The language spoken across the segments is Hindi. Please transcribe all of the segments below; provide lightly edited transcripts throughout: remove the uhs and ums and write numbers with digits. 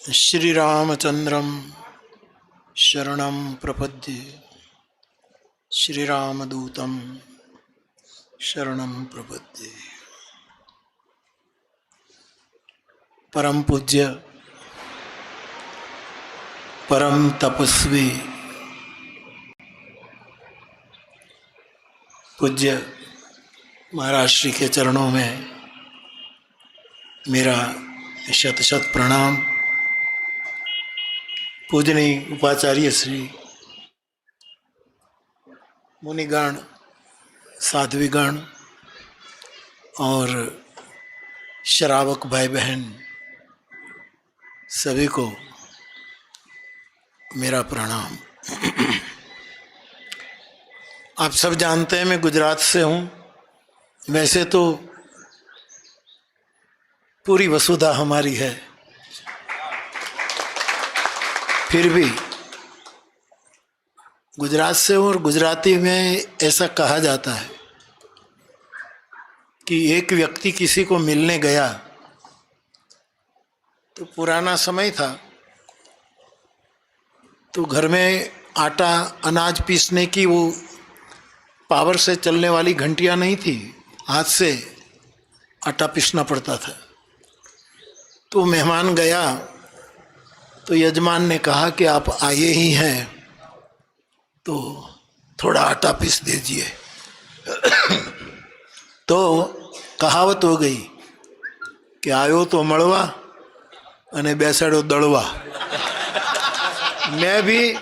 श्रीरामचंद्रं शरणं प्रपद्ये। श्रीरामदूतं शरणं प्रपद्ये। परम पूज्य परम तपस्वी पूज्य महाराज श्री के चरणों में मेरा शत शत प्रणाम। पूजनीय उपाचार्य श्री मुनिगण, साध्वीगण और श्रावक भाई बहन सभी को मेरा प्रणाम। आप सब जानते हैं मैं गुजरात से हूँ। वैसे तो पूरी वसुधा हमारी है, फिर भी गुजरात से हूँ। और गुजराती में ऐसा कहा जाता है कि एक व्यक्ति किसी को मिलने गया तो पुराना समय था तो घर में आटा अनाज पीसने की वो पावर से चलने वाली घंटियाँ नहीं थी, हाथ से आटा पीसना पड़ता था। तो मेहमान गया तो यजमान ने कहा कि आप आए ही हैं तो थोड़ा आटा पीस दीजिए। तो कहावत हो गई कि आयो तो मड़वा अने बेसाड़ो दड़वा। मैं भी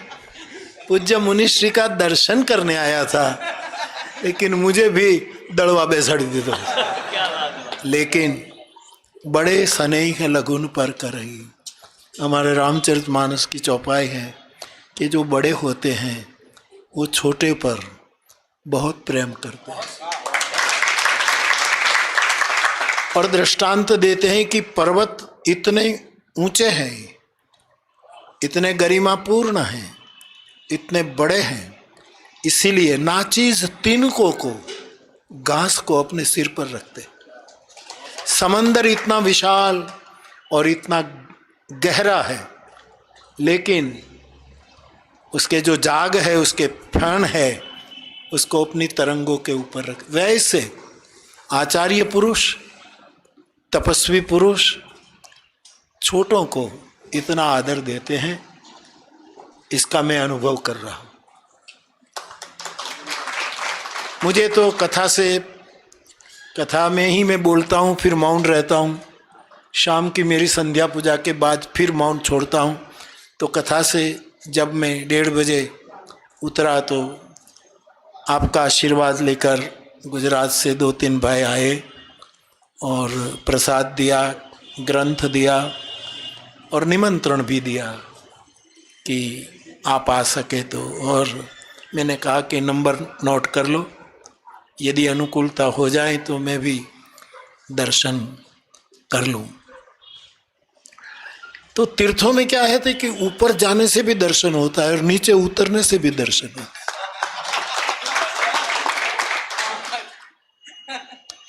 पूज्य मुनिश्री का दर्शन करने आया था, लेकिन मुझे भी दड़वा बेसाड़ी दी तो। लेकिन बड़े स्नेह लगुन पर करही, हमारे रामचरितमानस की चौपाई है कि जो बड़े होते हैं वो छोटे पर बहुत प्रेम करते हैं। और दृष्टांत देते हैं कि पर्वत इतने ऊंचे हैं, इतने गरिमापूर्ण हैं, इतने बड़े हैं, इसीलिए नाचीज तिनकों को घास को अपने सिर पर रखते। समंदर इतना विशाल और इतना गहरा है, लेकिन उसके जो जाग है, उसके फण है, उसको अपनी तरंगों के ऊपर रख। वैसे आचार्य पुरुष, तपस्वी पुरुष छोटों को इतना आदर देते हैं, इसका मैं अनुभव कर रहा हूँ। मुझे तो कथा में ही मैं बोलता हूँ, फिर मौन रहता हूँ। शाम की मेरी संध्या पूजा के बाद फिर मौन छोड़ता हूँ। तो कथा से जब मैं 1:30 बजे उतरा तो आपका आशीर्वाद लेकर गुजरात से 2-3 भाई आए और प्रसाद दिया, ग्रंथ दिया और निमंत्रण भी दिया कि आप आ सके तो। और मैंने कहा कि नंबर नोट कर लो, यदि अनुकूलता हो जाए तो मैं भी दर्शन कर लूँ। तो तीर्थों में क्या है कि ऊपर जाने से भी दर्शन होता है और नीचे उतरने से भी दर्शन होता है।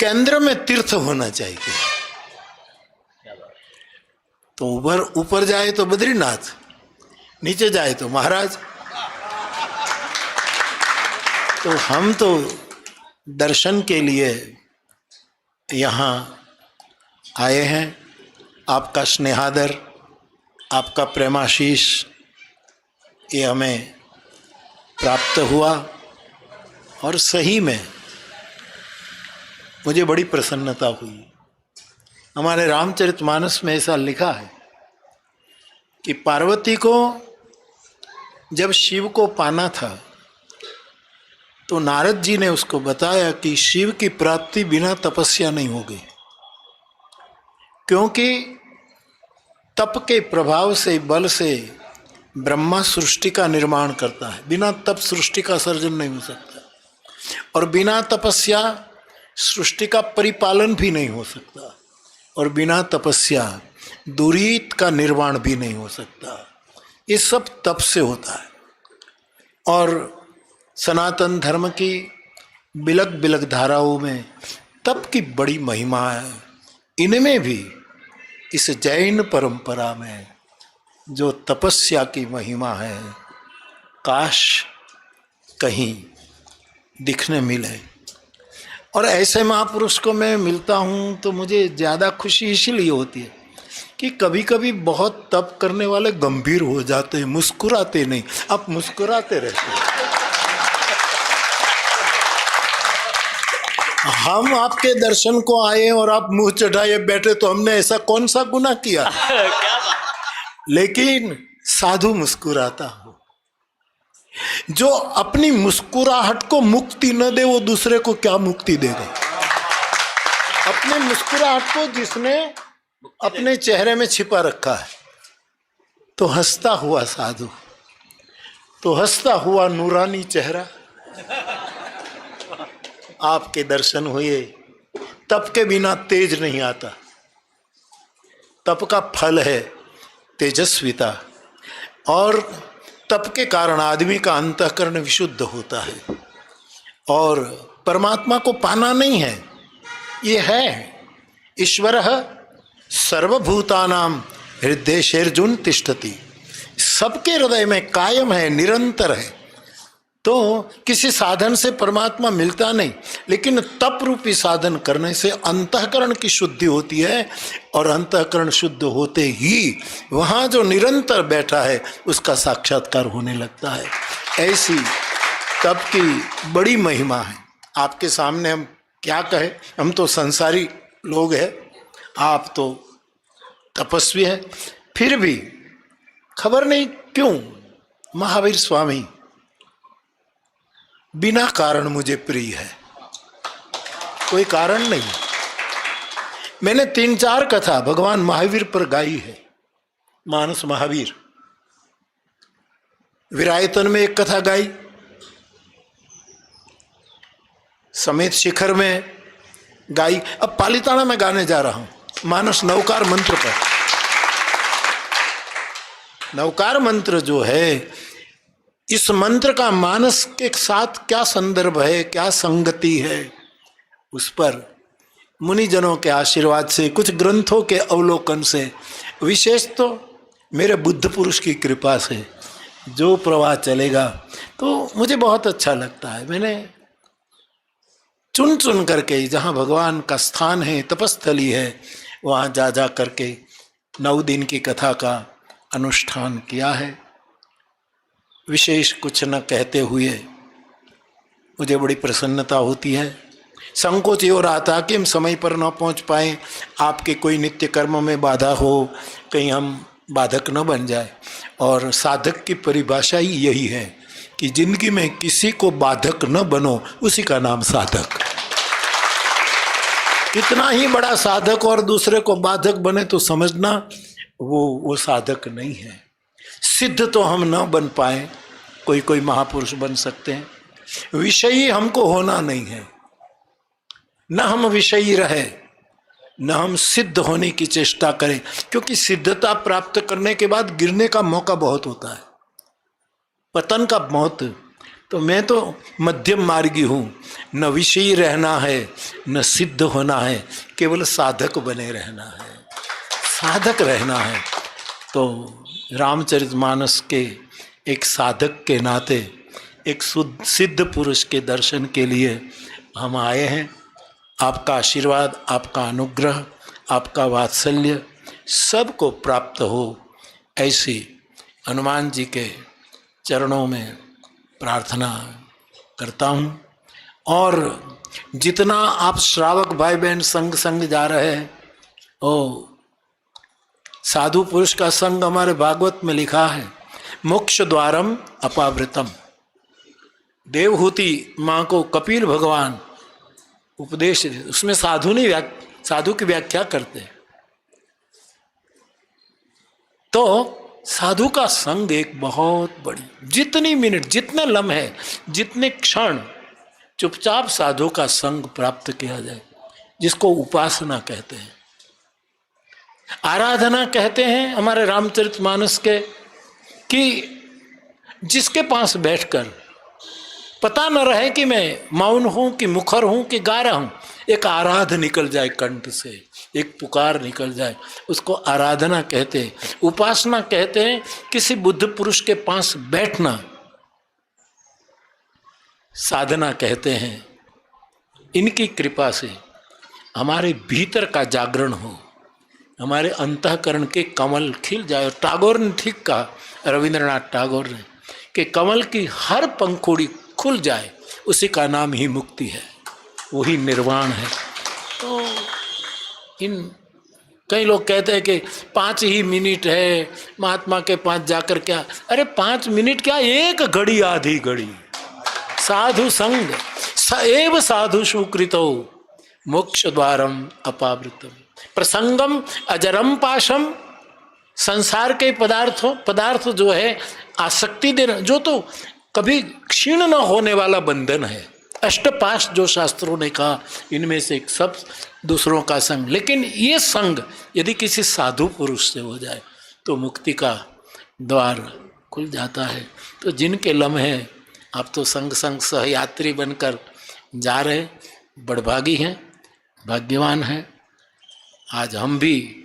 केंद्र में तीर्थ होना चाहिए। तो ऊपर जाए तो बद्रीनाथ, नीचे जाए तो महाराज। तो हम तो दर्शन के लिए यहाँ आए हैं। आपका स्नेहादर, आपका प्रेमाशीष ये हमें प्राप्त हुआ और सही में मुझे बड़ी प्रसन्नता हुई। हमारे रामचरितमानस में ऐसा लिखा है कि पार्वती को जब शिव को पाना था तो नारद जी ने उसको बताया कि शिव की प्राप्ति बिना तपस्या नहीं होगी, क्योंकि तप के प्रभाव से, बल से ब्रह्मा सृष्टि का निर्माण करता है। बिना तप सृष्टि का सर्जन नहीं हो सकता, और बिना तपस्या सृष्टि का परिपालन भी नहीं हो सकता, और बिना तपस्या दुरीत का निर्माण भी नहीं हो सकता। ये सब तप से होता है। और सनातन धर्म की बिलक बिलक धाराओं में तप की बड़ी महिमा है। इनमें भी इस जैन परंपरा में जो तपस्या की महिमा है, काश कहीं दिखने मिले। और ऐसे महापुरुष को मैं मिलता हूँ तो मुझे ज़्यादा खुशी इसीलिए होती है कि कभी कभी बहुत तप करने वाले गंभीर हो जाते हैं, मुस्कुराते नहीं। आप मुस्कुराते रहते हैं। हम आपके दर्शन को आए और आप मुंह चढ़ाए बैठे तो हमने ऐसा कौन सा गुनाह किया? लेकिन साधु मुस्कुराता हो, जो अपनी मुस्कुराहट को मुक्ति न दे वो दूसरे को क्या मुक्ति देगा? अपनी मुस्कुराहट को जिसने अपने चेहरे में छिपा रखा है, तो हंसता हुआ साधु, तो हंसता हुआ नूरानी चेहरा, आपके दर्शन हुए। तप के बिना तेज नहीं आता। तप का फल है तेजस्विता, और तप के कारण आदमी का अंतःकरण विशुद्ध होता है। और परमात्मा को पाना नहीं है, ये है ईश्वरः सर्वभूतानां हृदयेषु तिष्ठति, सबके हृदय में कायम है, निरंतर है। तो किसी साधन से परमात्मा मिलता नहीं, लेकिन तप रूपी साधन करने से अंतःकरण की शुद्धि होती है, और अंतःकरण शुद्ध होते ही वहाँ जो निरंतर बैठा है उसका साक्षात्कार होने लगता है। ऐसी तप की बड़ी महिमा है। आपके सामने हम क्या कहें, हम तो संसारी लोग हैं, आप तो तपस्वी हैं। फिर भी खबर नहीं क्यों महावीर स्वामी बिना कारण मुझे प्रिय है, कोई कारण नहीं। मैंने 3-4 कथा भगवान महावीर पर गाई है। मानस महावीर, विरायतन में एक कथा गाई, समेत शिखर में गाई, अब पालिताना में गाने जा रहा हूं मानस नवकार मंत्र पर। नवकार मंत्र जो है, इस मंत्र का मानस के साथ क्या संदर्भ है, क्या संगति है, उस पर मुनिजनों के आशीर्वाद से, कुछ ग्रंथों के अवलोकन से, विशेष तो मेरे बुद्ध पुरुष की कृपा से जो प्रवाह चलेगा तो मुझे बहुत अच्छा लगता है। मैंने चुन चुन करके जहाँ भगवान का स्थान है, तपस्थली है, वहाँ जा जा करके 9 दिन की कथा का अनुष्ठान किया है। विशेष कुछ न कहते हुए मुझे बड़ी प्रसन्नता होती है। संकोच ये हो रहा था कि हम समय पर न पहुंच पाए, आपके कोई नित्य कर्म में बाधा हो, कहीं हम बाधक न बन जाए। और साधक की परिभाषा ही यही है कि जिंदगी में किसी को बाधक न बनो, उसी का नाम साधक। इतना ही बड़ा साधक और दूसरे को बाधक बने तो समझना वो साधक नहीं है। सिद्ध तो हम न बन पाए, कोई कोई महापुरुष बन सकते हैं। विषयी हमको होना नहीं है, न हम विषयी रहे, न हम सिद्ध होने की चेष्टा करें, क्योंकि सिद्धता प्राप्त करने के बाद गिरने का मौका बहुत होता है, पतन का बहुत। तो मैं तो मध्यम मार्गी हूँ, न विषयी रहना है न सिद्ध होना है, केवल साधक बने रहना है, साधक रहना है। तो रामचरितमानस के एक साधक के नाते एक सिद्ध पुरुष के दर्शन के लिए हम आए हैं। आपका आशीर्वाद, आपका अनुग्रह, आपका वात्सल्य सबको प्राप्त हो, ऐसी हनुमान जी के चरणों में प्रार्थना करता हूँ। और जितना आप श्रावक भाई बहन संग संग जा रहे हैं, ओ साधु पुरुष का संग हमारे भागवत में लिखा है, मोक्ष द्वारम अपावृतम। देवहूति माँ को कपिल भगवान उपदेश, उसमें साधु की व्याख्या करते हैं। तो साधु का संग एक बहुत बड़ी, जितनी मिनट, जितने लम्हे, जितने क्षण चुपचाप साधु का संग प्राप्त किया जाए, जिसको उपासना कहते हैं, आराधना कहते हैं हमारे रामचरितमानस के, कि जिसके पास बैठकर पता न रहे कि मैं मौन हूं कि मुखर हूं कि गा रहा हूं, एक आराध निकल जाए कंठ से, एक पुकार निकल जाए, उसको आराधना कहते हैं, उपासना कहते हैं। किसी बुद्ध पुरुष के पास बैठना साधना कहते हैं। इनकी कृपा से हमारे भीतर का जागरण हो, हमारे अंतःकरण के कमल खिल जाए। टैगोर ने ठीक कहा, रविंद्रनाथ टैगोर ने, कि कमल की हर पंखुड़ी खुल जाए, उसी का नाम ही मुक्ति है, वही निर्वाण है। तो कई लोग कहते हैं कि 5 ही मिनट है, महात्मा के पास जाकर क्या, अरे 5 मिनट क्या, 1 घड़ी आधी घड़ी। साधु संग सएव साधु सुकृतो मोक्ष द्वारम अपावृतम प्रसंगम अजरम पाशम। संसार के पदार्थ जो है आसक्ति देना, जो तो कभी क्षीण न होने वाला बंधन है। अष्टपाश जो शास्त्रों ने कहा, इनमें से एक सब दूसरों का संग। लेकिन ये संग यदि किसी साधु पुरुष से हो जाए तो मुक्ति का द्वार खुल जाता है। तो जिनके लम्हे आप तो संग संग सहयात्री बनकर जा रहे, बड़भागी हैं, भाग्यवान हैं। आज हम भी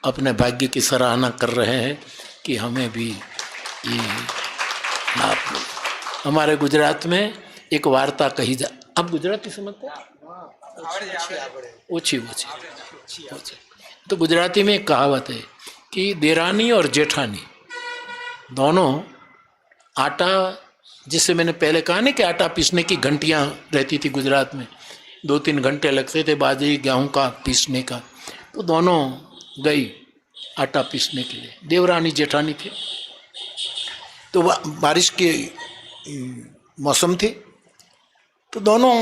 अपने भाग्य की सराहना कर रहे हैं कि हमें भी ये लाभ। हमारे गुजरात में एक वार्ता कही जा, आप गुजराती समझते हैं? ओछी। तो गुजराती में एक कहावत है कि देरानी और जेठानी दोनों आटा, जिससे मैंने पहले कहा ना कि आटा पीसने की घंटियाँ रहती थी गुजरात में, 2-3 घंटे लगते थे बाजरी गेहूँ का पीसने का। तो दोनों गई आटा पीसने के लिए, देवरानी जेठानी थे। तो बारिश की मौसम थी, तो दोनों,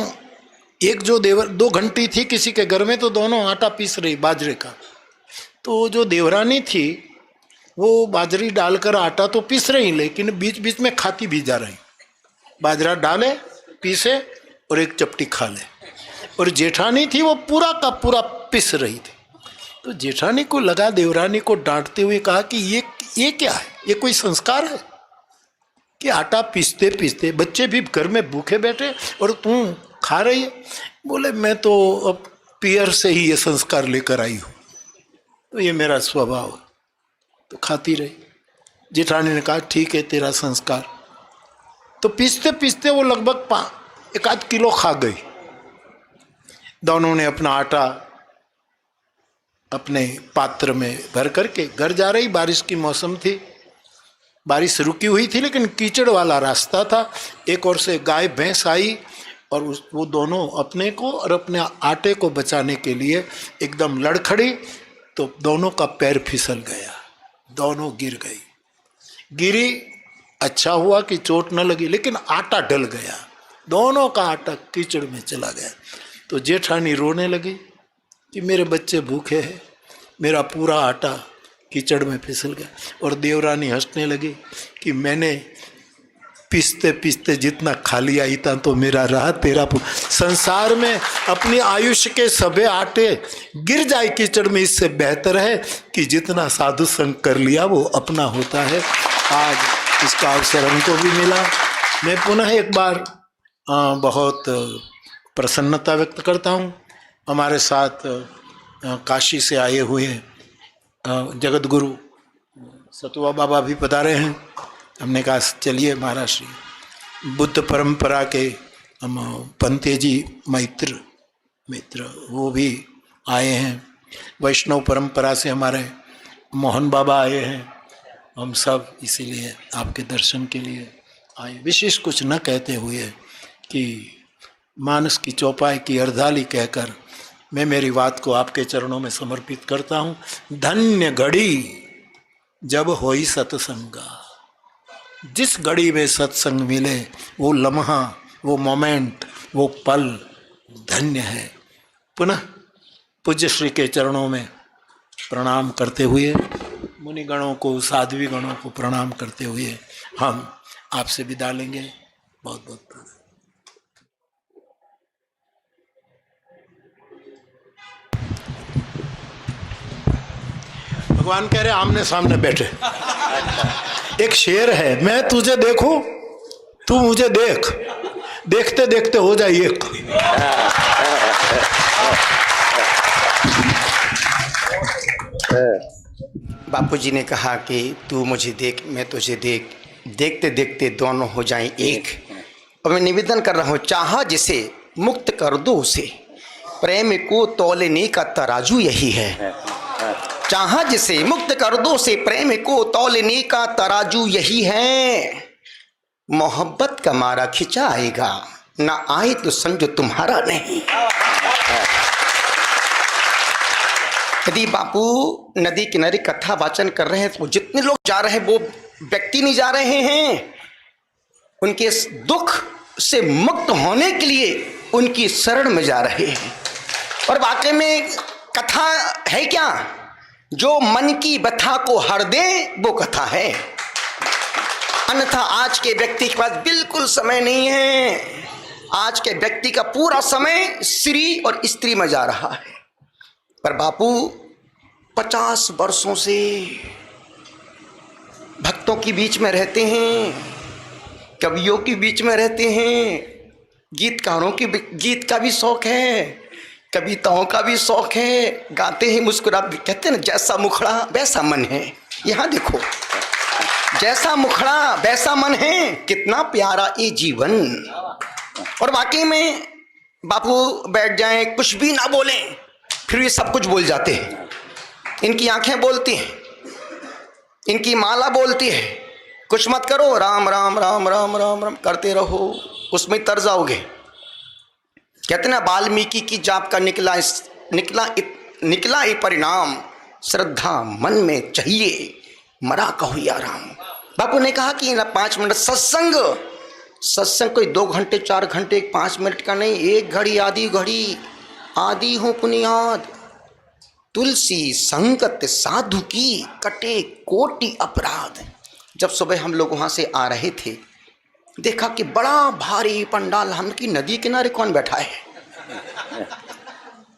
एक जो 2 घंटी थी किसी के घर में, तो दोनों आटा पीस रही बाजरे का। तो जो देवरानी थी वो बाजरी डालकर आटा तो पीस रही, लेकिन बीच बीच में खाती भी जा रही। बाजरा डाले, पीसे और एक चपटी खा ले। और जेठानी थी वो पूरा का पूरा पीस रही थी। तो जेठानी को लगा, देवरानी को डांटते हुए कहा कि ये क्या है, ये कोई संस्कार है कि आटा पीसते पीसते बच्चे भी घर में भूखे बैठे और तू खा रही है? बोले मैं तो अब पियर से ही ये संस्कार लेकर आई हूँ, तो ये मेरा स्वभाव है। तो खाती रही। जेठानी ने कहा ठीक है तेरा संस्कार। तो पीसते पीसते वो लगभग 1-8 किलो खा गई। दोनों ने अपना आटा अपने पात्र में भर करके घर जा रही। बारिश की मौसम थी, बारिश रुकी हुई थी, लेकिन कीचड़ वाला रास्ता था। एक ओर से गाय भैंस आई और वो दोनों अपने को और अपने आटे को बचाने के लिए एकदम लड़खड़ी। तो दोनों का पैर फिसल गया, दोनों गिर गई। गिरी, अच्छा हुआ कि चोट न लगी, लेकिन आटा डल गया, दोनों का आटा कीचड़ में चला गया। तो जेठानी रोने लगी कि मेरे बच्चे भूखे हैं, मेरा पूरा आटा कीचड़ में फिसल गया। और देवरानी हंसने लगी कि मैंने पीसते पीसते जितना खा लिया इतना तो मेरा रहा, तेरा संसार में अपनी आयुष्य के सभी आटे गिर जाए कीचड़ में, इससे बेहतर है कि जितना साधु संग कर लिया वो अपना होता है। आज इसका अवसर हमको भी मिला। मैं पुनः एक बार बहुत प्रसन्नता व्यक्त करता हूँ। हमारे साथ काशी से आए हुए जगत गुरु सतुआ बाबा भी पधारे हैं। हमने कहा चलिए महाराष्ट्र बुद्ध परंपरा के हम पंते जी मित्र वो भी आए हैं। वैष्णव परंपरा से हमारे मोहन बाबा आए हैं। हम सब इसीलिए आपके दर्शन के लिए आए, विशेष कुछ न कहते हुए कि मानस की चौपाई की अर्धाली कहकर मैं मेरी बात को आपके चरणों में समर्पित करता हूँ। धन्य घड़ी जब होई सत्संगा, जिस घड़ी में सत्संग मिले वो लम्हा, वो मोमेंट, वो पल धन्य है। पुनः पूज्य श्री के चरणों में प्रणाम करते हुए, मुनिगणों को, साध्वी गणों को प्रणाम करते हुए हम आपसे विदा लेंगे। बहुत बहुत प्रणाम। भगवान कह रहे आमने सामने बैठे। एक शेर है, मैं तुझे देखूं तू मुझे देख, देखते देखते हो जाए एक। बापूजी ने कहा कि तू मुझे देख, मैं तुझे देख, देखते देखते दोनों हो जाएं एक। और मैं निवेदन कर रहा हूँ, चाहा जिसे मुक्त कर दो उसे, प्रेम को तौलने का तराजू यही है। चाहा जिसे मुक्त कर दो उसे, प्रेम को तौलने का तराजू यही है। मोहब्बत का मारा खिंचा आएगा, ना आए तो समझो तुम्हारा नहीं। यदि बापू नदी किनारे कथा वाचन कर रहे हैं तो जितने लोग जा रहे हैं वो व्यक्ति नहीं जा रहे हैं, उनके दुख से मुक्त होने के लिए उनकी शरण में जा रहे हैं। और वाकई में कथा है क्या? जो मन की व्यथा को हर दे वो कथा है। अन्यथा आज के व्यक्ति के पास बिल्कुल समय नहीं है। आज के व्यक्ति का पूरा समय स्त्री और स्त्री में जा रहा है। पर बापू 50 वर्षों से भक्तों के बीच में रहते हैं, कवियों के बीच में रहते हैं, गीतकारों की गीत का भी शौक है, कविताओं का भी शौक है, गाते हैं, मुस्कुराते, कहते हैं ना, जैसा मुखड़ा वैसा मन है। यहाँ देखो, जैसा मुखड़ा वैसा मन है, कितना प्यारा ये जीवन। और वाकई में बापू बैठ जाएं, कुछ भी ना बोलें, फिर ये सब कुछ बोल जाते हैं। इनकी आंखें बोलती हैं, इनकी माला बोलती है, कुछ मत करो, राम राम राम राम राम राम करते रहो, उसमें तर जाओगे। कहते ना, वाल्मीकि की जाप का निकला ये परिणाम, श्रद्धा मन में चाहिए, मरा कहो या राम। बापू ने कहा कि ना 5 मिनट सत्संग कोई 2 घंटे 4 घंटे 5 मिनट का नहीं, 1 घड़ी आधी घड़ी, आदि हो पुनियाद, तुलसी संगत साधु की कटे कोटि अपराध। जब सुबह हम लोग वहाँ से आ रहे थे, देखा कि बड़ा भारी पंडाल, हम की नदी किनारे कौन बैठा है?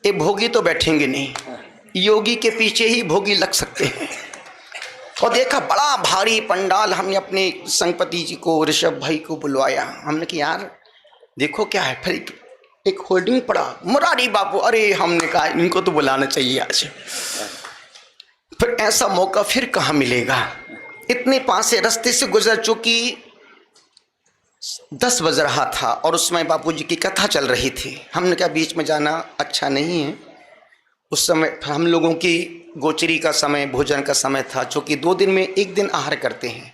ये भोगी तो बैठेंगे नहीं, योगी के पीछे ही भोगी लग सकते हैं। और देखा बड़ा भारी पंडाल, हमने अपने संगपति जी को, ऋषभ भाई को बुलवाया। हमने कहा यार देखो क्या है, फिर एक होर्डिंग पड़ा, मुरारी बापू। अरे हमने कहा इनको तो बुलाना चाहिए आज, फिर ऐसा मौका फिर कहाँ मिलेगा। इतने पास से रास्ते से गुजर चुकी, 10 बज रहा था और उसमें बापूजी की कथा चल रही थी। हमने कहा बीच में जाना अच्छा नहीं है। उस समय हम लोगों की गोचरी का समय, भोजन का समय था, जो कि 2 दिन में 1 दिन आहार करते हैं,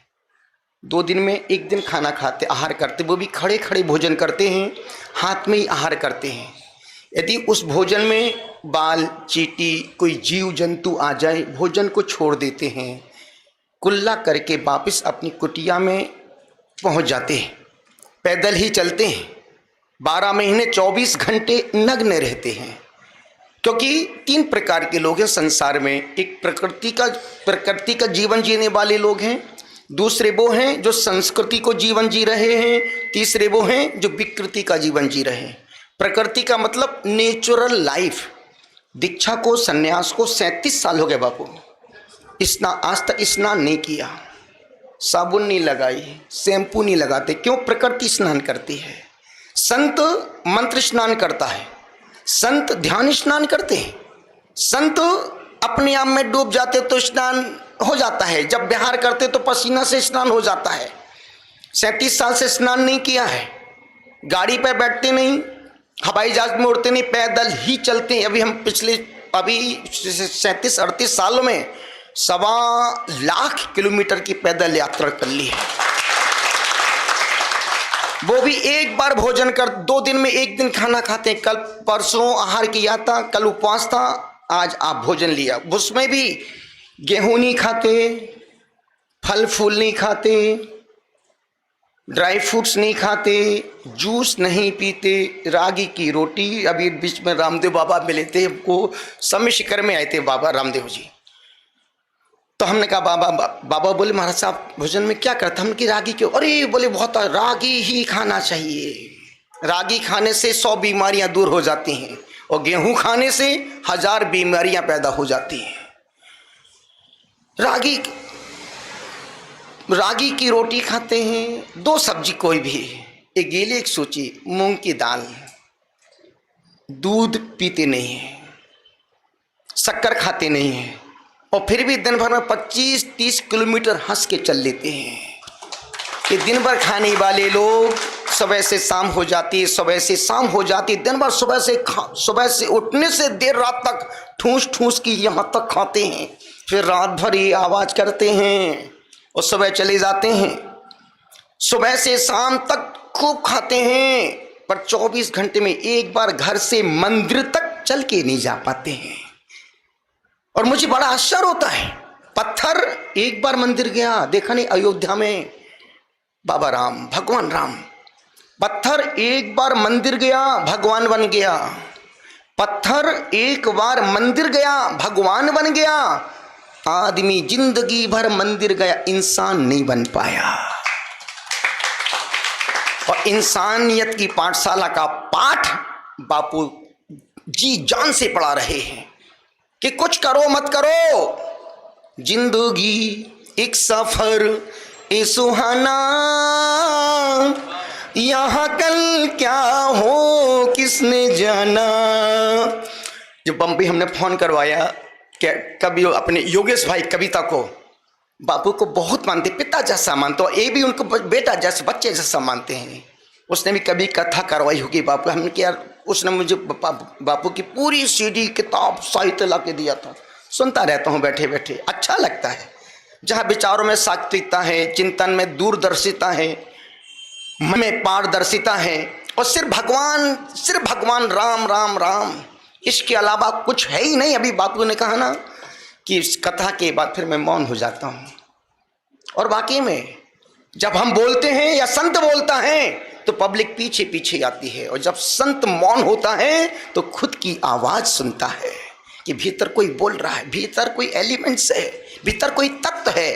2 दिन में 1 दिन खाना खाते, आहार करते, वो भी खड़े खड़े भोजन करते हैं, हाथ में ही आहार करते हैं। यदि उस भोजन में बाल चींटी कोई जीव जंतु आ जाए, भोजन को छोड़ देते हैं, कुल्ला करके वापस अपनी कुटिया में पहुंच जाते हैं, पैदल ही चलते हैं, 12 महीने 24 घंटे नग्न रहते हैं। क्योंकि 3 प्रकार के लोग हैं संसार में। एक प्रकृति का जीवन जीने वाले लोग हैं, दूसरे वो हैं जो संस्कृति को जीवन जी रहे हैं, तीसरे वो हैं जो विकृति का जीवन जी रहे हैं। प्रकृति का मतलब नेचुरल लाइफ। दीक्षा को, सन्यास को 37 साल हो गए बापू, आज तक स्नान नहीं किया, साबुन नहीं लगाई, शैम्पू नहीं लगाते। क्यों? प्रकृति स्नान करती है। संत मंत्र स्नान करता है, संत ध्यान स्नान करते हैं, संत अपने आप में डूब जाते तो स्नान हो जाता है, जब विहार करते तो पसीना से स्नान हो जाता है। 37 साल से स्नान नहीं किया है, गाड़ी पर बैठते नहीं, हवाई जहाज में उड़ते नहीं, पैदल ही चलते हैं। अभी 37-38 सालों में 1.25 लाख किलोमीटर की पैदल यात्रा कर ली है। वो भी एक बार भोजन कर, 2 दिन में 1 दिन खाना खाते हैं। कल परसों आहार किया था, कल उपवास था, आज आप भोजन लिया। उसमें भी गेहूं नहीं खाते, फल फूल नहीं खाते, ड्राई फ्रूट्स नहीं खाते, जूस नहीं पीते, रागी की रोटी। अभी बीच में रामदेव बाबा मिले थे, हमको समय शिखर में आए थे बाबा रामदेव जी। तो हमने कहा बाबा बोले महाराज साहब भोजन में क्या करते? हमने की रागी क्यों? अरे बोले बहुत रागी ही खाना चाहिए, रागी खाने से 100 बीमारियां दूर हो जाती हैं और गेहूं खाने से 1000 बीमारियां पैदा हो जाती हैं। रागी की रोटी खाते हैं, 2 सब्जी कोई भी, एक गीली एक सूची, मूंग की दाल, दूध पीते नहीं है, शक्कर खाते नहीं है और फिर भी दिन भर में 25-30 किलोमीटर हंस के चल लेते हैं। ये दिन भर खाने वाले लोग सुबह से शाम हो जाती है, सुबह से शाम हो जाती है, दिन भर सुबह से उठने से देर रात तक ठूस ठूस की यहाँ तक खाते हैं, फिर रात भर ये आवाज़ करते हैं और सुबह चले जाते हैं। सुबह से शाम तक खूब खाते हैं, पर 24 घंटे में एक बार घर से मंदिर तक चल के नहीं जा पाते हैं। और मुझे बड़ा आश्चर्य होता है, पत्थर एक बार मंदिर गया, देखा नहीं अयोध्या में बाबा राम, भगवान राम, पत्थर एक बार मंदिर गया भगवान बन गया, पत्थर एक बार मंदिर गया भगवान बन गया। आदमी जिंदगी भर मंदिर गया, इंसान नहीं बन पाया। और इंसानियत की पाठशाला का पाठ बापू जी जान से पढ़ा रहे हैं कि कुछ करो मत करो, जिंदगी एक सफर ए सुहाना, यहाँ कल क्या हो किसने जाना। जब बम्बई हमने फोन करवाया कि कभी अपने योगेश भाई कविता को बापू को बहुत मानते, पिता जैसा मानते, और ये भी उनको बेटा जैसे बच्चे जैसा मानते हैं। उसने भी कभी कथा करवाई होगी बापू, हमने किया, उसने मुझे बापू की पूरी सीडी किताब साहित्य ला के दिया था, सुनता रहता हूँ बैठे बैठे, अच्छा लगता है। जहाँ विचारों में सात्विकता है, चिंतन में दूरदर्शिता है, मन में पारदर्शिता है, और सिर्फ भगवान राम राम राम, इसके अलावा कुछ है ही नहीं। अभी बापू ने कहा ना कि इस कथा के बाद फिर मैं मौन हो जाता हूँ। और वाकई में जब हम बोलते हैं या संत बोलता है तो पब्लिक पीछे पीछे आती है, और जब संत मौन होता है तो खुद की आवाज़ सुनता है कि भीतर कोई बोल रहा है, भीतर कोई एलिमेंट्स है, भीतर कोई तत्व है,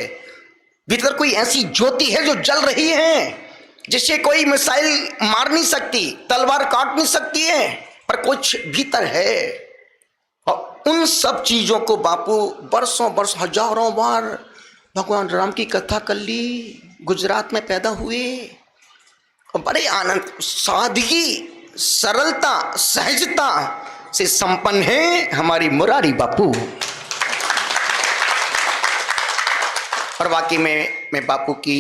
भीतर कोई ऐसी ज्योति है जो जल रही है, जिससे कोई मिसाइल मार नहीं सकती, तलवार काट नहीं सकती है, पर कुछ भीतर है। और उन सब चीज़ों को बापू बरसों हजारों बार भगवान राम की कथा कर ली, गुजरात में पैदा हुए, और बड़े आनंद, सादगी, सरलता, सहजता से संपन्न है हमारी मुरारी बापू। और वाकई में मैं बापू की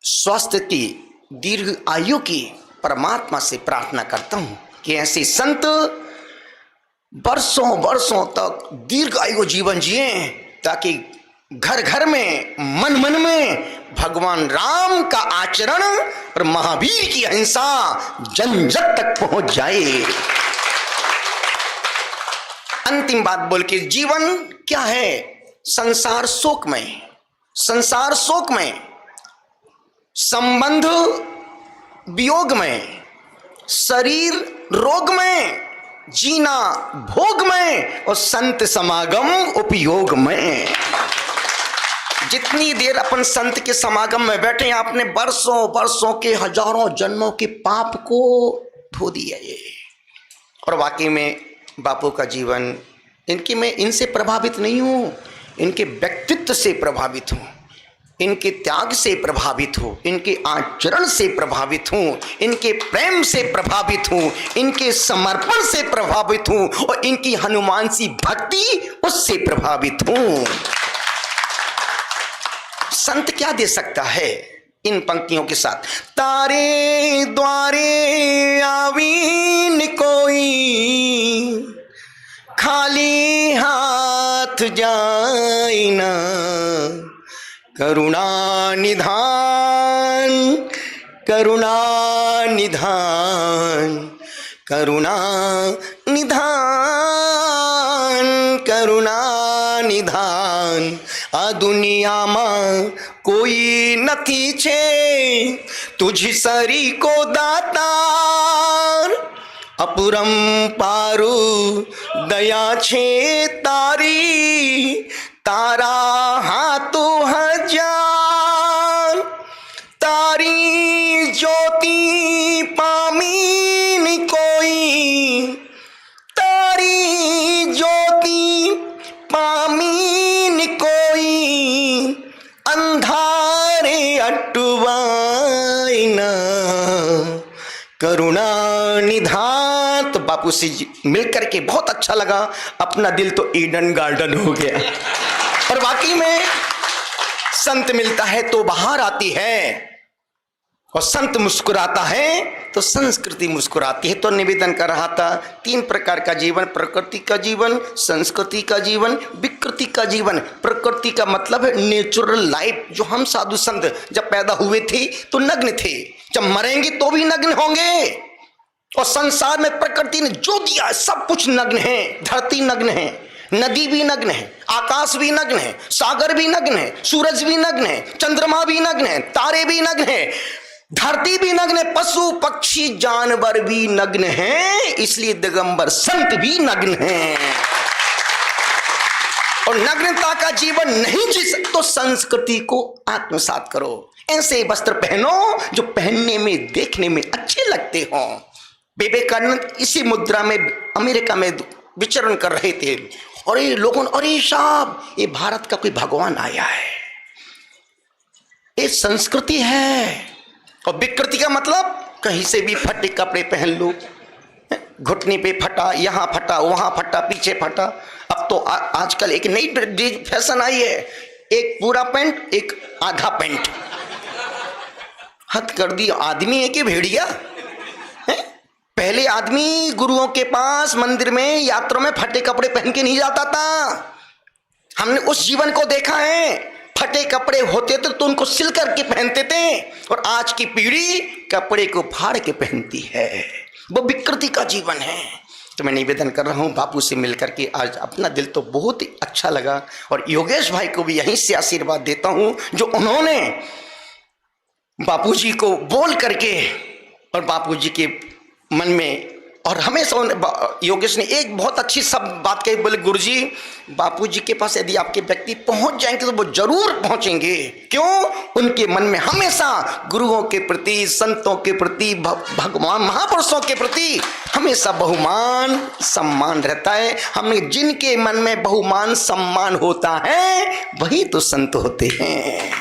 स्वास्थ्य की, दीर्घ आयु की परमात्मा से प्रार्थना करता हूँ कि ऐसे संत वर्षों तक दीर्घ आयु जीवन जिए, ताकि घर घर में, मन मन में भगवान राम का आचरण और महावीर की अहिंसा जन जन तक पहुंच जाए। अंतिम बात बोल के, जीवन क्या है? संसार शोकमय, संसार शोकमय, संबंध वियोगमय, शरीर रोगमय, जीना भोगमय, और संत समागम उपयोगमय। जितनी देर अपन संत के समागम में बैठे, आपने वर्षों के, हजारों जन्मों के पाप को धो दिया ये। और वाकई में बापू का जीवन, मैं इनसे प्रभावित नहीं हूँ, इनके व्यक्तित्व से प्रभावित हूँ, इनके त्याग से प्रभावित हूँ, इनके आचरण से प्रभावित हूँ, इनके प्रेम से प्रभावित हूँ, इनके समर्पण से प्रभावित हूँ, और इनकी हनुमान सी भक्ति उससे प्रभावित हूँ। संत क्या दे सकता है इन पंक्तियों के साथ? तारे द्वारे आवीन कोई, खाली हाथ जाए ना, करुणा निधान, करुणा निधान, करुणा निधान, करुणा निधान। आ दुनिया में कोई नथी छे तुझ सरी को दातार, अपरंपारु दया छे तारी, तारा हाथो हजार, तारी ज्योति पामीन कोई, तारी ज्योति पामीन कोई, अंधारे अटवाई ना, करुणा निधान। तो बापू से मिलकर के बहुत अच्छा लगा, अपना दिल तो ईडन गार्डन हो गया। और वाकई में संत मिलता है तो बाहर आती है, और संत मुस्कुराता है तो संस्कृति मुस्कुराती है। तो निवेदन कर रहा था, 3 प्रकार का जीवन, प्रकृति का जीवन, संस्कृति का जीवन, विकृति का जीवन। प्रकृति का मतलब है नेचुरल लाइफ। जो हम साधु संत जब पैदा हुए थे तो नग्न थे, जब मरेंगे तो भी नग्न होंगे। और संसार में प्रकृति ने जो दिया सब कुछ नग्न है। धरती नग्न है, नदी भी नग्न है, आकाश भी नग्न है, सागर भी नग्न है, सूरज भी नग्न है, चंद्रमा भी नग्न है, तारे भी नग्न है, धरती भी नग्न है, पशु पक्षी जानवर भी नग्न है। इसलिए दिगंबर संत भी नग्न है। और नग्नता का जीवन नहीं जी तो संस्कृति को आत्मसात करो। ऐसे वस्त्र पहनो जो पहनने में देखने में अच्छे लगते हो। विवेकानंद इसी मुद्रा में अमेरिका में विचरण कर रहे थे, और ये लोगों, अरे साहब ये भारत का कोई भगवान आया है, ये संस्कृति है। और विकृति का मतलब कहीं से भी फटे कपड़े पहन लो, घुटने पे फटा, यहां फटा, वहां फटा, पीछे फटा। अब तो आजकल एक नई फैशन आई है, एक पूरा पैंट एक आधा पैंट। हद कर दी, आदमी है कि भेड़िया है? पहले आदमी गुरुओं के पास मंदिर में यात्रा में फटे कपड़े पहन के नहीं जाता था। हमने उस जीवन को देखा है। फटे कपड़े होते थे तो उनको सिल करके पहनते थे, और आज की पीढ़ी कपड़े को फाड़ के पहनती है। वो विकृति का जीवन है। तो मैं निवेदन कर रहा हूँ बापू से मिलकर के आज अपना दिल तो बहुत ही अच्छा लगा, और योगेश भाई को भी यहीं से आशीर्वाद देता हूँ जो उन्होंने बापूजी को बोल करके और बापूजी के मन में, और हमेशा योगेश ने एक बहुत अच्छी सब बात कही, बोले गुरुजी बापूजी के पास यदि आपके व्यक्ति पहुंच जाएंगे तो वो जरूर पहुंचेंगे। क्यों? उनके मन में हमेशा गुरुओं के प्रति, संतों के प्रति, भगवान महापुरुषों के प्रति हमेशा बहुमान सम्मान रहता है। हमने जिनके मन में बहुमान सम्मान होता है वही तो संत होते हैं।